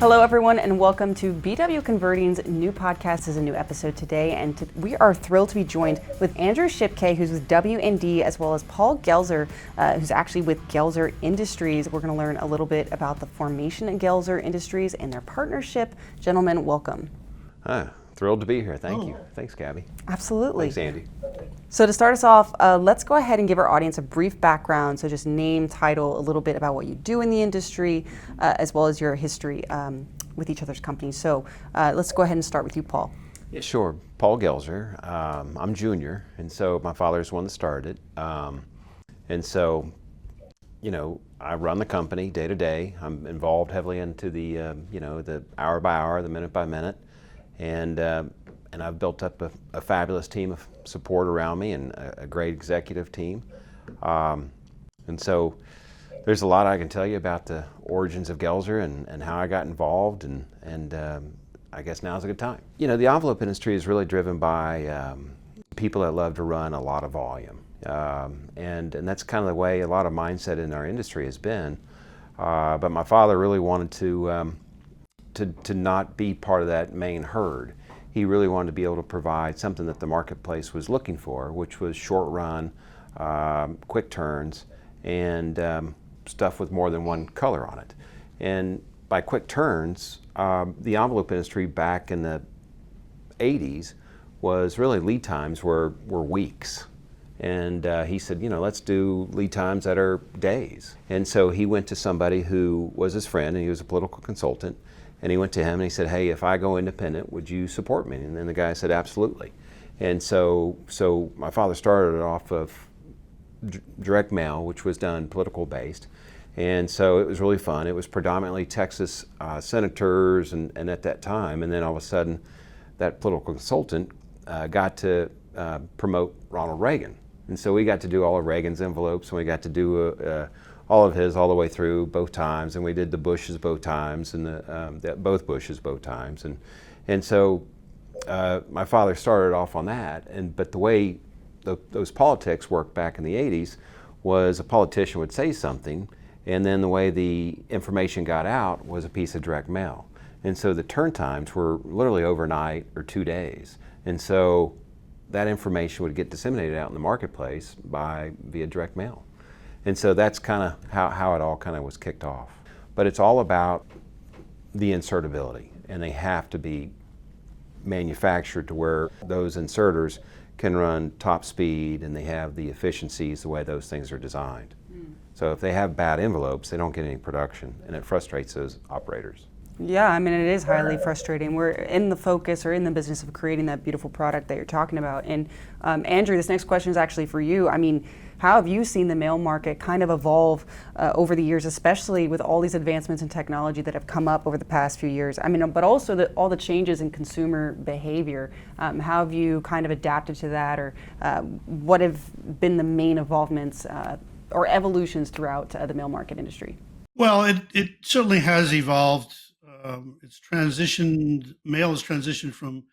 Hello, everyone, and welcome to BW Converting's new podcast. Is a new episode today, and we are thrilled to be joined with Andrew Shipke, who's with W&D, as well as Paul Goelzer, who's actually with Goelzer Industries. We're going to learn a little bit about the formation of Goelzer Industries and their partnership. Gentlemen, welcome. Thrilled to be here. Thank you. Thanks, Gabby. Absolutely. Thanks, Andy. So to start us off, let's go ahead and give our audience a brief background. So just name, title, a little bit about what you do in the industry, as well as your history with each other's companies. So let's go ahead and start with you, Paul. Yeah, sure. Paul Goelzer. I'm junior, and so my father's the one that started it. And so, I run the company day to day. I'm involved heavily into the, the hour by hour, the minute by minute. And I've built up a fabulous team of support around me and a great executive team. And so there's a lot I can tell you about the origins of Goelzer and how I got involved, and I guess now's a good time. The envelope industry is really driven by people that love to run a lot of volume. And that's kind of the way a lot of mindset in our industry has been. But my father really wanted to not be part of that main herd. He really wanted to be able to provide something that the marketplace was looking for, which was short run, quick turns, and stuff with more than one color on it. And by quick turns, the envelope industry back in the 80s was really lead times were weeks. And he said, let's do lead times that are days. And so he went to somebody who was his friend, and he was a political consultant. And he went to him and he said, hey, if I go independent, would you support me? And then the guy said, absolutely. And so my father started it off of direct mail, which was done political based. And so it was really fun. It was predominantly Texas senators and at that time. And then all of a sudden, that political consultant got to promote Ronald Reagan. And so we got to do all of Reagan's envelopes, and we got to do all of his all the way through both times, and we did the Bushes both times, and both Bushes both times, and so my father started off on that. But the way those politics worked back in the 80s was a politician would say something, and then the way the information got out was a piece of direct mail, and so the turn times were literally overnight or 2 days, and so that information would get disseminated out in the marketplace via direct mail. And so that's kind of how it all kind of was kicked off. But it's all about the insertability, and they have to be manufactured to where those inserters can run top speed, and they have the efficiencies the way those things are designed. So if they have bad envelopes, they don't get any production, and it frustrates those operators. Yeah, I mean, it is highly frustrating. We're in the focus or in the business of creating that beautiful product that you're talking about. And Andrew, this next question is actually for you. I mean, how have you seen the mail market kind of evolve over the years, especially with all these advancements in technology that have come up over the past few years? I mean, but also all the changes in consumer behavior. How have you kind of adapted to that, or what have been the main evolvements or evolutions throughout the mail market industry? Well, it certainly has evolved. Mail has transitioned from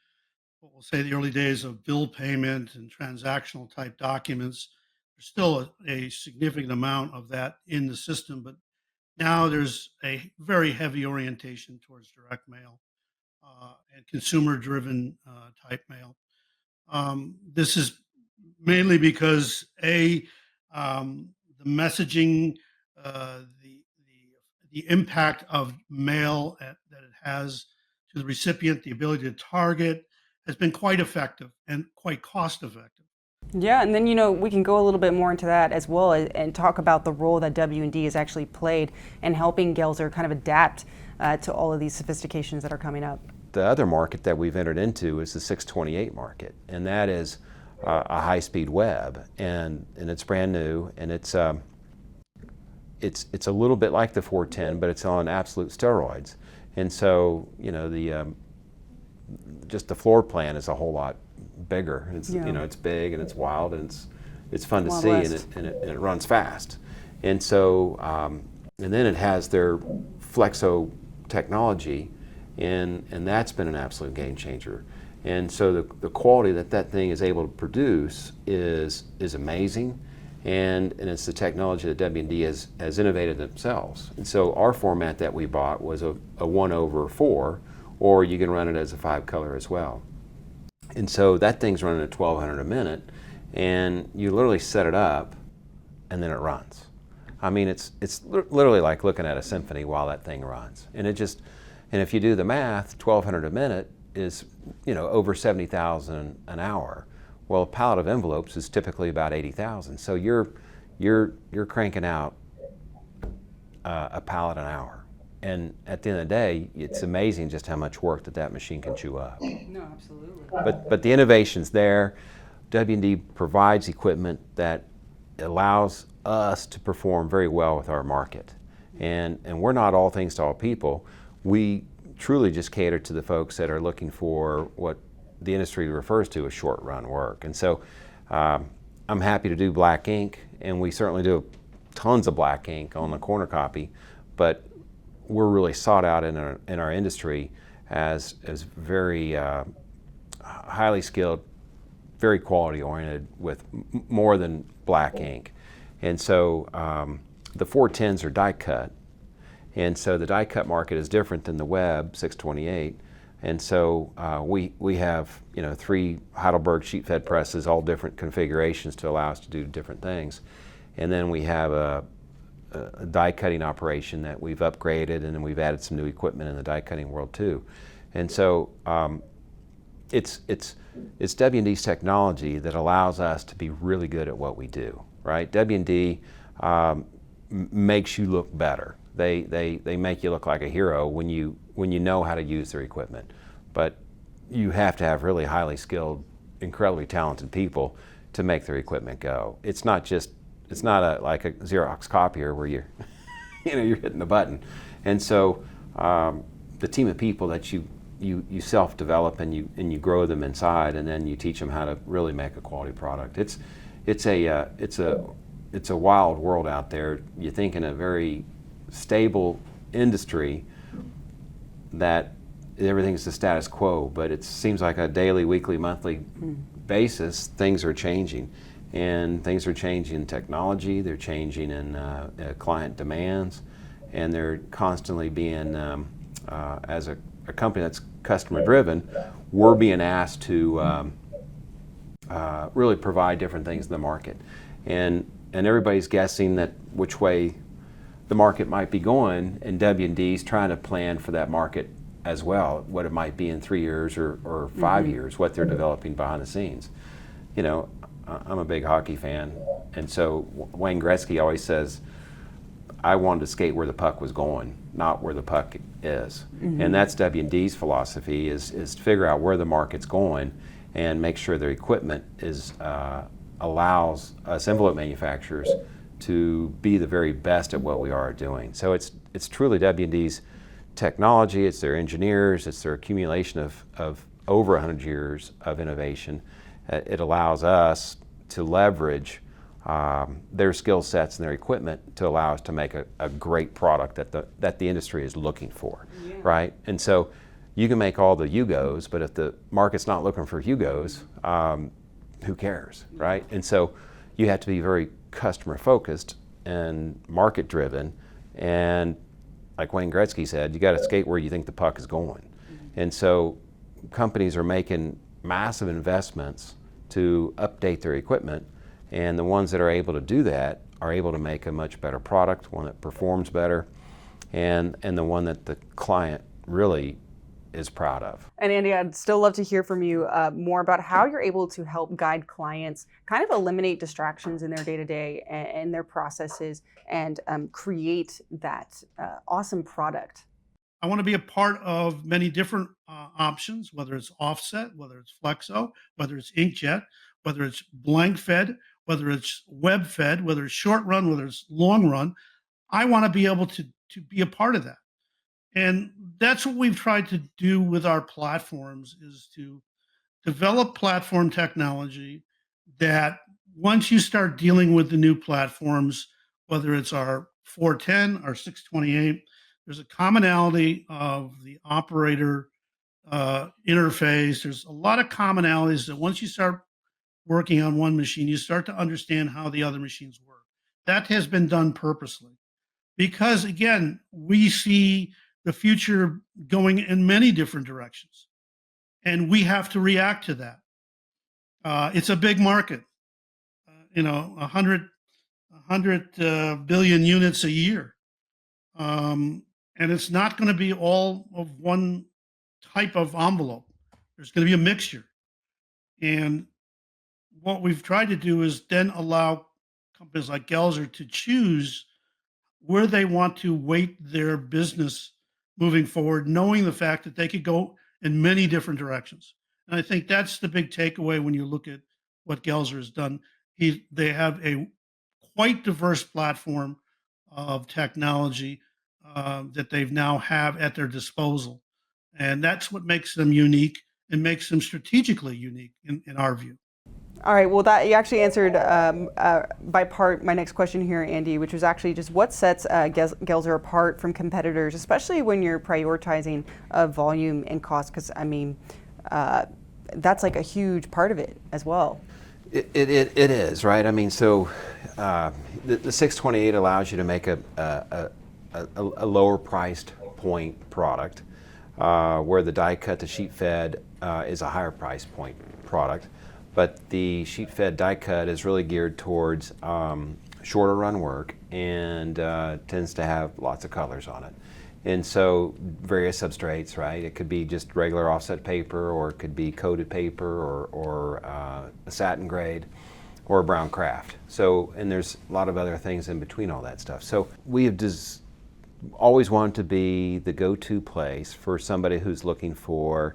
what we'll say the early days of bill payment and transactional type documents. There's still a significant amount of that in the system, but now there's a very heavy orientation towards direct mail and consumer-driven type mail. This is mainly because the messaging, the impact of mail that it has to the recipient, the ability to target, has been quite effective and quite cost effective. Yeah, and then we can go a little bit more into that as well and talk about the role that W&D has actually played in helping Goelzer kind of adapt to all of these sophistications that are coming up. The other market that we've entered into is the 628 market, and that is a high-speed web, and it's brand new, and it's a little bit like the 410, but it's on absolute steroids. And so, just the floor plan is a whole lot bigger. It's it's big and it's wild and it's fun to see, and it runs fast. And so, and then it has their Flexo technology, and that's been an absolute game changer. And so the quality that thing is able to produce is amazing. and it's the technology that W&D has innovated themselves. And so our format that we bought was a 1/4, or you can run it as a 5-color as well. And so that thing's running at 1,200 a minute, and you literally set it up, and then it runs. I mean, it's literally like looking at a symphony while that thing runs. And if you do the math, 1,200 a minute is, over 70,000 an hour. Well, a pallet of envelopes is typically about 80,000. So you're cranking out a pallet an hour. And at the end of the day, it's amazing just how much work that machine can chew up. No, absolutely. But the innovation's there. W&D provides equipment that allows us to perform very well with our market. And we're not all things to all people. We truly just cater to the folks that are looking for what the industry refers to as short run work. And so I'm happy to do black ink, and we certainly do tons of black ink on the corner copy, but we're really sought out in our industry as very highly skilled, very quality oriented, with more than black ink. And so the 410s are die cut, and so the die cut market is different than the web 628. And so we have 3 Heidelberg sheet fed presses, all different configurations to allow us to do different things. And then we have a die cutting operation that we've upgraded, and then we've added some new equipment in the die cutting world too. And so it's W&D's technology that allows us to be really good at what we do, right? W&D makes you look better. They make you look like a hero when you know how to use their equipment. But you have to have really highly skilled, incredibly talented people to make their equipment go. It's not like a Xerox copier where you're hitting the button. And so the team of people that you self-develop and you grow them inside, and then you teach them how to really make a quality product. It's a wild world out there. You think in a very stable industry that everything's the status quo, but it seems like a daily, weekly, monthly basis, things are changing. And things are changing in technology, they're changing in client demands, and they're constantly being, as a company that's customer driven, we're being asked to really provide different things in the market. And everybody's guessing that which way the market might be going, and W&D's trying to plan for that market as well, what it might be in 3 years or 5 years, what they're developing behind the scenes. I'm a big hockey fan, and so Wayne Gretzky always says, I wanted to skate where the puck was going, not where the puck is. And that's W&D's philosophy, is to figure out where the market's going and make sure their equipment allows us envelope manufacturers to be the very best at what we are doing. So it's truly W&D's technology, it's their engineers, it's their accumulation of over 100 years of innovation. It allows us to leverage their skill sets and their equipment to allow us to make a great product that the industry is looking for, right? And so you can make all the Hugos, but if the market's not looking for Hugos, who cares, right? And so you have to be very customer focused and market driven, and like Wayne Gretzky said, you got to skate where you think the puck is going. And so companies are making massive investments to update their equipment, and the ones that are able to do that are able to make a much better product, one that performs better, and the one that the client really is proud of. And Andy, I'd still love to hear from you more about how you're able to help guide clients kind of eliminate distractions in their day-to-day and their processes, and create that awesome product. I want to be a part of many different options, whether it's offset, whether it's flexo, whether it's inkjet, whether it's blank fed, whether it's web fed, whether it's short run, whether it's long run. I want to be able to be a part of that. And that's what we've tried to do with our platforms, is to develop platform technology that once you start dealing with the new platforms, whether it's our 410, our 628, there's a commonality of the operator interface. There's a lot of commonalities that once you start working on one machine, you start to understand how the other machines work. That has been done purposely because, again, we see the future going in many different directions, and we have to react to that. It's a big market, 100 billion units a year. And it's not going to be all of one type of envelope. There's going to be a mixture. And what we've tried to do is then allow companies like Goelzer to choose where they want to weight their business moving forward, knowing the fact that they could go in many different directions. And I think that's the big takeaway when you look at what Goelzer has done. They have a quite diverse platform of technology that they've now have at their disposal. And that's what makes them unique and makes them strategically unique in our view. All right, well, that you actually answered by part my next question here, Andy, which was actually just what sets Goelzer apart from competitors, especially when you're prioritizing volume and cost, because I mean, that's like a huge part of it as well. It is, right? I mean, so the 628 allows you to make a lower priced point product, where the die cut, the sheet fed is a higher price point product. But the sheet fed die cut is really geared towards shorter run work and tends to have lots of colors on it. And so various substrates, right? It could be just regular offset paper, or it could be coated paper, or a satin grade, or a brown craft. So, and there's a lot of other things in between all that stuff. So we have always wanted to be the go-to place for somebody who's looking for,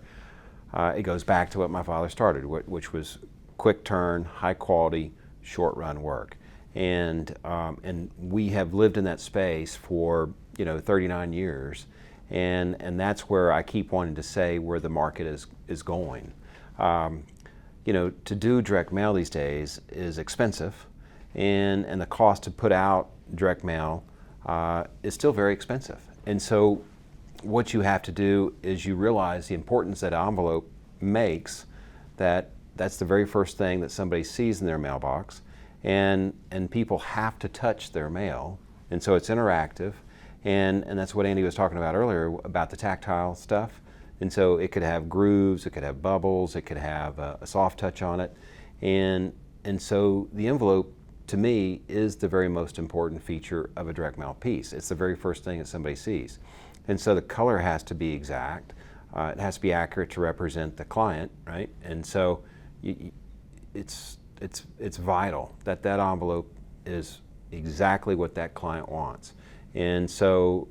it goes back to what my father started, which was quick turn, high quality, short run work. And we have lived in that space for 39 years, and that's where I keep wanting to say where the market is going. To do direct mail these days is expensive, and the cost to put out direct mail is still very expensive. And so what you have to do is you realize the importance that an envelope makes, that's the very first thing that somebody sees in their mailbox, and people have to touch their mail, and so it's interactive, and that's what Andy was talking about earlier about the tactile stuff. And so it could have grooves, it could have bubbles, it could have a soft touch on it, and so the envelope to me is the very most important feature of a direct mail piece. It's the very first thing that somebody sees, and so the color has to be exact. It has to be accurate to represent the client, right? And so it's vital that envelope is exactly what that client wants. And so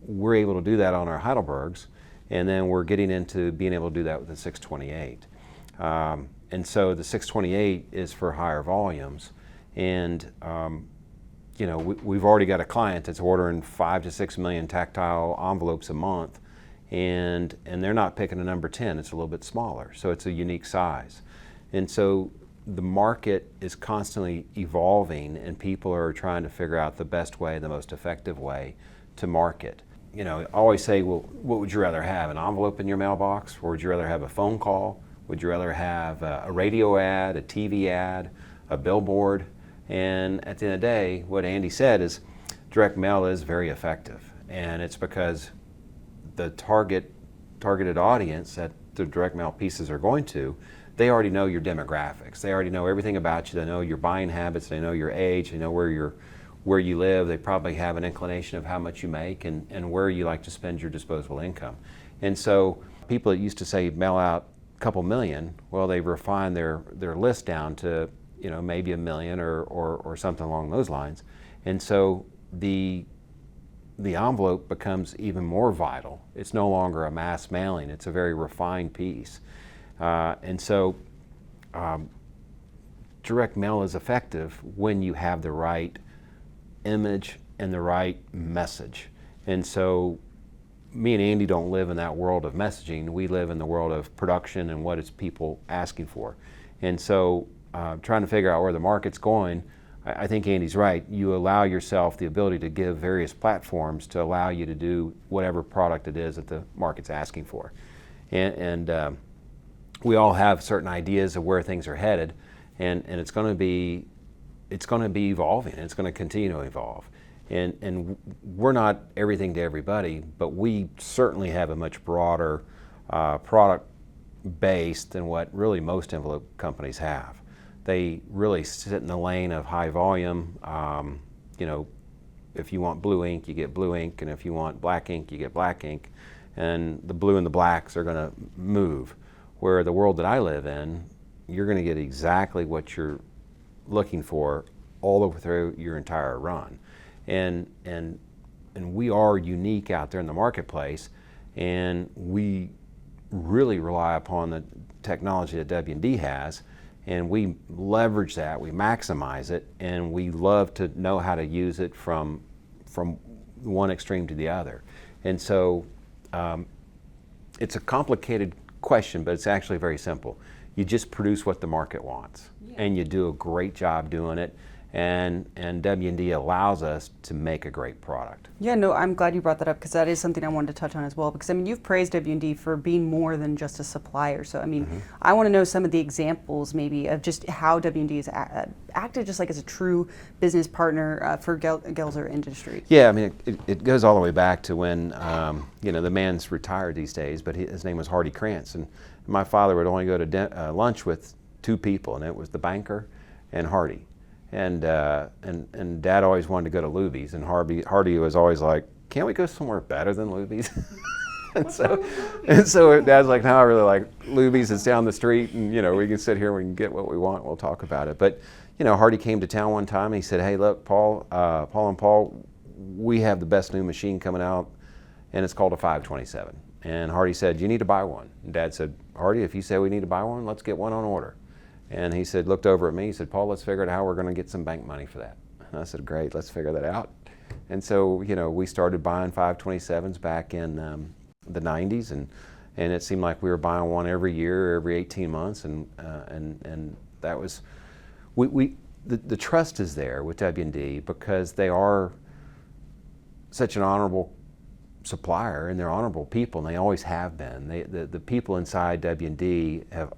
we're able to do that on our Heidelbergs, and then we're getting into being able to do that with the 628. And so the 628 is for higher volumes, and we've already got a client that's ordering 5 to 6 million tactile envelopes a month, and they're not picking a number 10, it's a little bit smaller, so it's a unique size. And so the market is constantly evolving, and people are trying to figure out the best way, the most effective way to market. I always say, well, what would you rather have, an envelope in your mailbox, or would you rather have a phone call? Would you rather have a radio ad, a TV ad, a billboard? And at the end of the day, what Andy said is direct mail is very effective, and it's because the targeted audience that the direct mail pieces are going to, they already know your demographics. They already know everything about you. They know your buying habits. They know your age. They know where you live. They probably have an inclination of how much you make and where you like to spend your disposable income. And so people that used to say mail out a couple million, well, they refine their list down to maybe 1 million or something along those lines. And so the envelope becomes even more vital. It's no longer a mass mailing. It's a very refined piece. And so direct mail is effective when you have the right image and the right message. And so me and Andy don't live in that world of messaging. We live in the world of production and what is people asking for. And so trying to figure out where the market's going, I think Andy's right. You allow yourself the ability to give various platforms to allow you to do whatever product it is that the market's asking for. And we all have certain ideas of where things are headed, and it's going to be evolving, and it's going to continue to evolve. And we're not everything to everybody, but we certainly have a much broader product base than what really most envelope companies have. They really sit in the lane of high volume. You know, if you want blue ink, you get blue ink, and if you want black ink, you get black ink. And the blue and the blacks are going to move. Where the world that I live in, you're going to get exactly what you're looking for all over through your entire run. And we are unique out there in the marketplace, and we really rely upon the technology that W&D has, and we leverage that, we maximize it, and we love to know how to use it from one extreme to the other. And so it's a complicated question, but it's actually very simple. You just produce what the market wants, and you do a great job doing it. And W&D allows us to make a great product. Yeah, no, I'm glad you brought that up, because that is something I wanted to touch on as well. Because I mean, you've praised W&D for being more than just a supplier. So I mean, I want to know some of the examples maybe of just how W&D has acted just like as a true business partner for Goelzer Industries. Yeah, I mean, it goes all the way back to when you know, the man's retired these days, but his name was Hardy Krantz, and my father would only go to lunch with two people, and it was the banker and Hardy. And Dad always wanted to go to Luby's, and Hardy was always like, "Can't we go somewhere better than Luby's?" and so Dad's like, "No, I really like Luby's. It's down the street, and you know, we can sit here, and we can get what we want. We'll talk about it." But you know, Hardy came to town one time, and he said, "Hey, look, Paul and Paul, we have the best new machine coming out, and it's called a 527." And Hardy said, "You need to buy one." And Dad said, "Hardy, if you say we need to buy one, let's get one on order." And he said, looked over at me, he said, "Paul, let's figure out how we're going to get some bank money for that." And I said, "Great, let's figure that out." And so, you know, we started buying 527s back in the 90s, and it seemed like we were buying one every year, every 18 months, and that was, the trust is there with W&D because they are such an honorable supplier, and they're honorable people, and they always have been. The people inside W&D have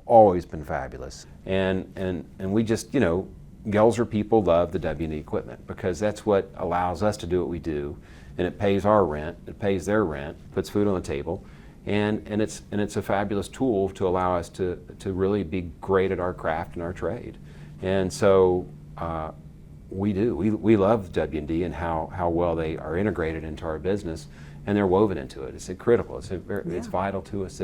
always been fabulous, and we just, you know, Goelzer people love the W&D equipment because that's what allows us to do what we do, and it pays our rent, it pays their rent, puts food on the table, and it's a fabulous tool to allow us to really be great at our craft and our trade. And so we love W&D and how well they are integrated into our business, and they're woven into it. It's critical. It's vital to us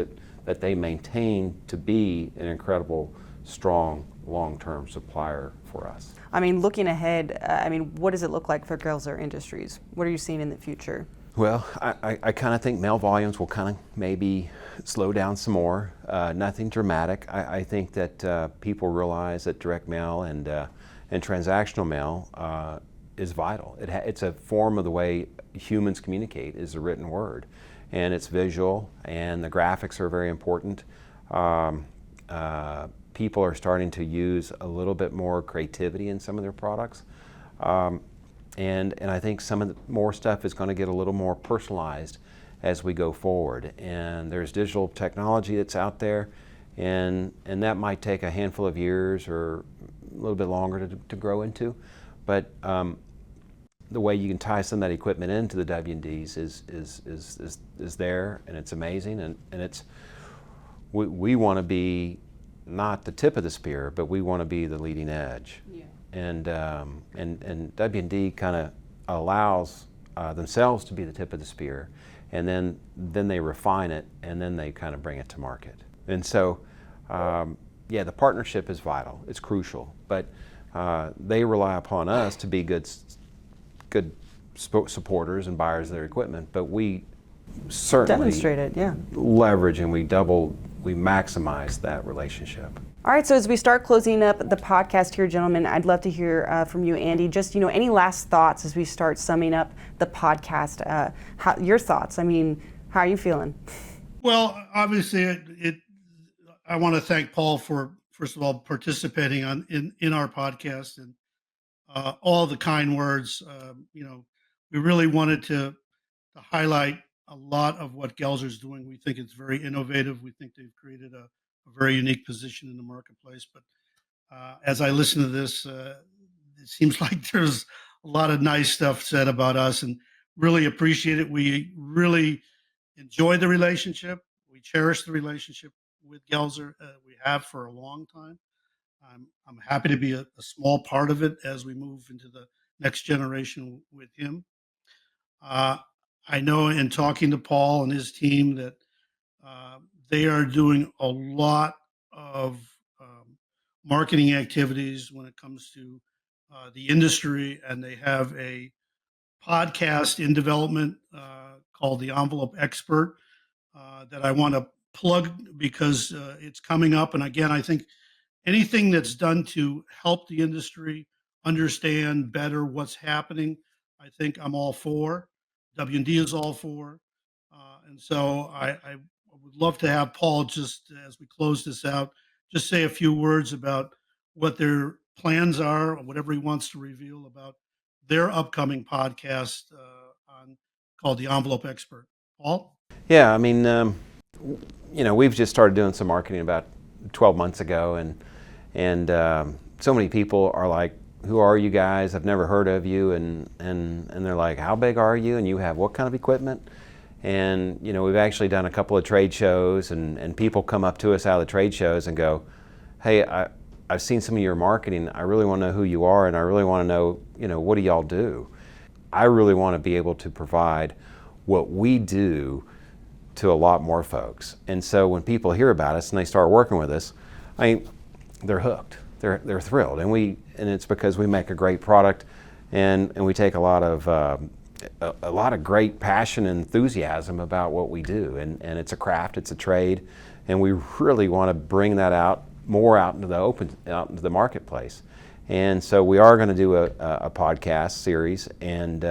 that they maintain to be an incredible, strong, long-term supplier for us. I mean, looking ahead, I mean, what does it look like for Goelzer Industries? What are you seeing in the future? Well, I kind of think mail volumes will kind of maybe slow down some more. Nothing dramatic. I think that people realize that direct mail and transactional mail is vital. It's a form of the way humans communicate, is the written word. And it's visual, and the graphics are very important. People are starting to use a little bit more creativity in some of their products. And I think some of the more stuff is going to get a little more personalized as we go forward. And there's digital technology that's out there, and that might take a handful of years or a little bit longer to grow into. But the way you can tie some of that equipment into the W&Ds is there, and it's amazing, and it's we want to be not the tip of the spear, but we want to be the leading edge. Yeah. And W&D kind of allows themselves to be the tip of the spear, and then they refine it, and then they kind of bring it to market. And so yeah, the partnership is vital. It's crucial, but they rely upon us to be good supporters and buyers of their equipment, but we certainly demonstrate it, yeah. Leverage, and we maximize that relationship. All right, so as we start closing up the podcast here, gentlemen, I'd love to hear from you, Andy. Just, you know, any last thoughts as we start summing up the podcast? Your thoughts? I mean, how are you feeling? Well, obviously, I want to thank Paul for, first of all, participating in our podcast, and all the kind words. You know, we really wanted to highlight a lot of what Goelzer's doing. We think it's very innovative. We think they've created a very unique position in the marketplace. But As I listen to this, it seems like there's a lot of nice stuff said about us, and really appreciate it. We really enjoy the relationship. We cherish the relationship with Goelzer. We have for a long time. I'm happy to be a small part of it as we move into the next generation with him. Uh, I know in talking to Paul and his team that uh, they are doing a lot of marketing activities when it comes to the industry, and they have a podcast in development called The Envelope Expert that I want to plug because it's coming up. And again, I think anything that's done to help the industry understand better what's happening, I think I'm all for. W&D is all for. And so I would love to have Paul, just as we close this out, just say a few words about what their plans are, or whatever he wants to reveal about their upcoming podcast on called The Envelope Expert. Paul? Yeah, I mean, we've just started doing some marketing about 12 months ago, and so many people are like, "Who are you guys? I've never heard of you," and they're like, "How big are you? And you have what kind of equipment?" And we've actually done a couple of trade shows, and people come up to us out of the trade shows and go, "Hey, I've seen some of your marketing. I really want to know who you are, and I really want to know, what do y'all do?" I really want to be able to provide what we do to a lot more folks. And so when people hear about us and they start working with us, they're hooked. They're thrilled, and it's because we make a great product, and we take a lot of great passion and enthusiasm about what we do, and it's a craft, it's a trade, and we really want to bring that more out into the marketplace. And so we are going to do a podcast series, and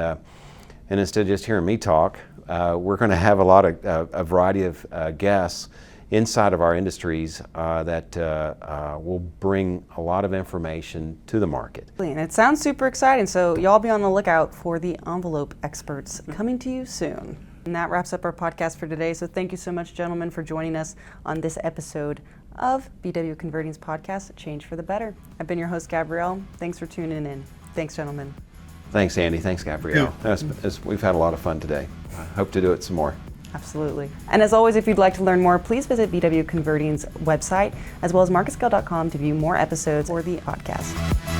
instead of just hearing me talk, we're going to have a variety of guests inside of our industries that will bring a lot of information to the market. And it sounds super exciting, so y'all be on the lookout for the Envelope Experts coming to you soon. And that wraps up our podcast for today, so thank you so much, gentlemen, for joining us on this episode of BW Converting's podcast, Change for the Better. I've been your host, Gabrielle. Thanks for tuning in. Thanks, gentlemen. Thanks, Andy. Thanks, Gabrielle. We've had a lot of fun today. I hope to do it some more. Absolutely. And as always, if you'd like to learn more, please visit BW Converting's website, as well as marketscale.com to view more episodes or the podcast.